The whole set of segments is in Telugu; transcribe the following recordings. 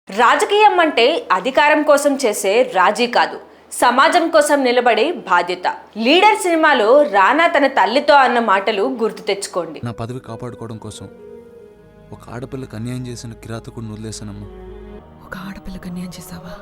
రాజకీయం అంటే అధికారం కోసం చేసే రాజీ కాదు, సమాజం కోసం నిలబడే బాధ్యత. లీడర్ సినిమాలో రానా తన తల్లితో అన్న మాటలు గుర్తు తెచ్చుకోండి. నా పదవి కాపాడుకోవడం కోసం ఒక ఆడపిల్లకు అన్యాయం చేసిన కిరాతకుడిని వదిలేశానమ్మా. ఒక ఆడపిల్లకి అన్యాయం చేసావా?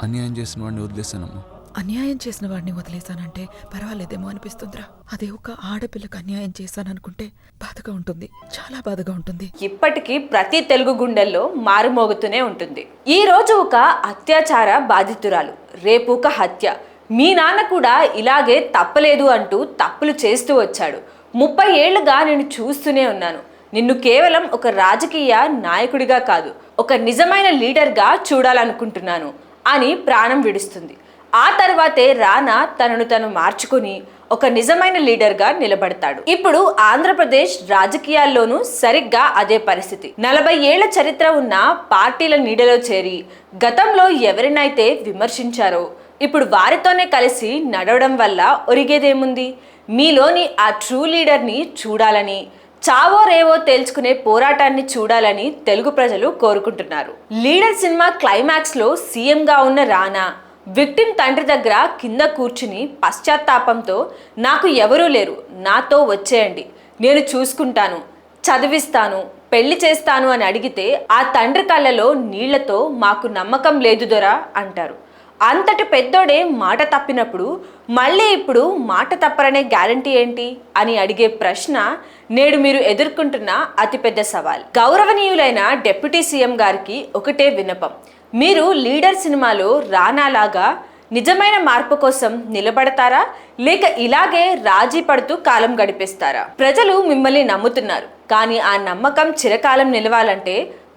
అన్యాయం చేసిన వాడిని వదిలేశానమ్మా. అన్యాయం చేసిన వాడిని వదిలేశానంటే పర్వాలేదేమో అనిపిస్తుందిరా. అదే ఒక ఆడపిల్లకి అన్యాయం చేశాననుకుంటే బాధగా ఉంటుంది, చాలా బాధగా ఉంటుంది. ఇప్పటికీ ప్రతి తెలుగు గుండెల్లో మారుమోగుతూనే ఉంటుంది. ఈ రోజు ఒక అత్యాచార బాధితురాలు, రేపు ఒక హత్య. మీ నాన్న కూడా ఇలాగే తప్పలేదు అంటూ తప్పులు చేస్తూ వచ్చాడు. 30 ఏళ్లుగా నేను చూస్తూనే ఉన్నాను. నిన్ను కేవలం ఒక రాజకీయ నాయకుడిగా కాదు, ఒక నిజమైన లీడర్గా చూడాలనుకుంటున్నాను అని ప్రాణం విడుస్తుంది. ఆ తర్వాతే రానా తనను తను మార్చుకుని ఒక నిజమైన లీడర్గా నిలబడతాడు. ఇప్పుడు ఆంధ్రప్రదేశ్ రాజకీయాల్లోనూ సరిగ్గా అదే పరిస్థితి. 40 ఏళ్ల చరిత్ర ఉన్న పార్టీల నీడలో చేరి గతంలో ఎవరినైతే విమర్శించారో ఇప్పుడు వారితోనే కలిసి నడవడం వల్ల ఒరిగేదేముంది? మీలోని ఆ ట్రూ లీడర్ని చూడాలని, చావో రేవో తేల్చుకునే పోరాటాన్ని చూడాలని తెలుగు ప్రజలు కోరుకుంటున్నారు. లీడర్ సినిమా క్లైమాక్స్ లో సీఎంగా ఉన్న రానా విక్టిమ్ తండ్రి దగ్గర కింద కూర్చుని పశ్చాత్తాపంతో నాకు ఎవరూ లేరు, నాతో వచ్చేయండి, నేను చూసుకుంటాను, చదివిస్తాను, పెళ్లి చేస్తాను అని అడిగితే ఆ తండ్రి కళ్ళలో నీళ్లతో మాకు నమ్మకం లేదు దొరా అంటారు. అంతటి పెద్దోడే మాట తప్పినప్పుడు మళ్ళీ ఇప్పుడు మాట తప్పరనే గ్యారంటీ ఏంటి అని అడిగే ప్రశ్న నేడు మీరు ఎదుర్కొంటున్న అతిపెద్ద సవాల్. గౌరవనీయులైన డిప్యూటీ సీఎం గారికి ఒకటే విన్నపం. మీరు లీడర్ సినిమాలో రానాలాగా నిజమైన మార్పు కోసం నిలబడతారా, లేక ఇలాగే రాజీ పడుతూ కాలం గడిపేస్తారా? ప్రజలు మిమ్మల్ని నమ్ముతున్నారు, కానీ ఆ నమ్మకం చిరకాలం నిలవాలంటే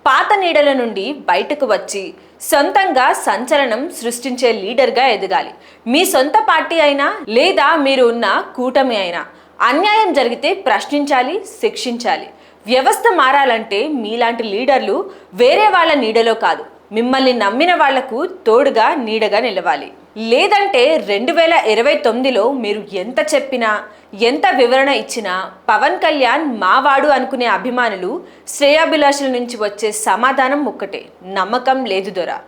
పాత నీడల నుండి బయటకు వచ్చి సొంతంగా సంచలనం సృష్టించే లీడర్గా ఎదగాలి. మీ సొంత పార్టీ అయినా లేదా మీరు ఉన్న కూటమి అయినా అన్యాయం జరిగితే ప్రశ్నించాలి, శిక్షించాలి. వ్యవస్థ మారాలంటే మీలాంటి లీడర్లు వేరే వాళ్ళ నీడలో కాదు, మిమ్మల్ని నమ్మిన వాళ్లకు తోడుగా నీడగా నిలవాలి. లేదంటే 2029లో మీరు ఎంత చెప్పినా, ఎంత వివరణ ఇచ్చినా పవన్ కళ్యాణ్ మావాడు అనుకునే అభిమానులు, శ్రేయాభిలాషుల నుంచి వచ్చే సమాధానం ఒక్కటే: నమ్మకం లేదు దొరా.